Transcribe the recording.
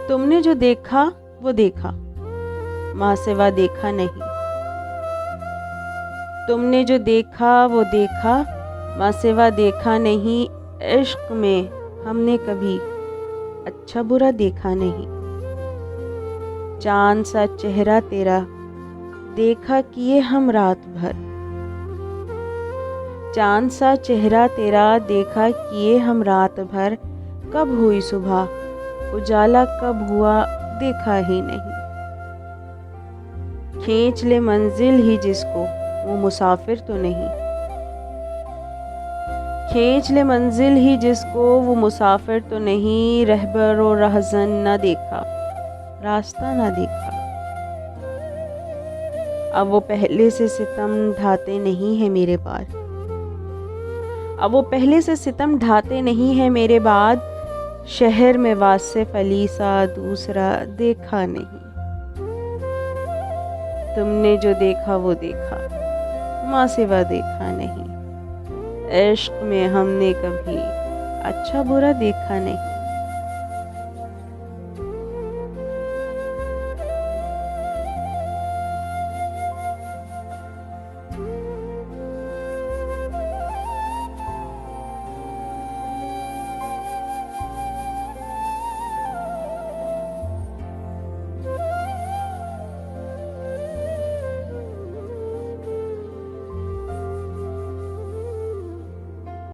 तुमने जो देखा वो देखा, माँ सिवा देखा नहीं। तुमने जो देखा वो देखा, माँ सिवा देखा नहीं। इश्क में हमने कभी अच्छा बुरा देखा नहीं। चांद सा चेहरा तेरा देखा किए हम रात भर। चांद सा चेहरा तेरा देखा किए हम रात भर। कब हुई सुबह उजाला कब हुआ देखा ही नहीं। खींच ले मंजिल ही जिसको वो मुसाफिर तो नहीं। खींच ले मंजिल ही जिसको वो मुसाफिर तो नहीं। रहबर और रहज़न न देखा, रास्ता न देखा। अब वो पहले से सितम ढाते नहीं है मेरे बाद। अब वो पहले से सितम ढाते नहीं है मेरे बाद। शहर में वासिफ अली सा दूसरा देखा नहीं। तुमने जो देखा वो देखा, माँ सिवा देखा नहीं। इश्क में हमने कभी अच्छा बुरा देखा नहीं।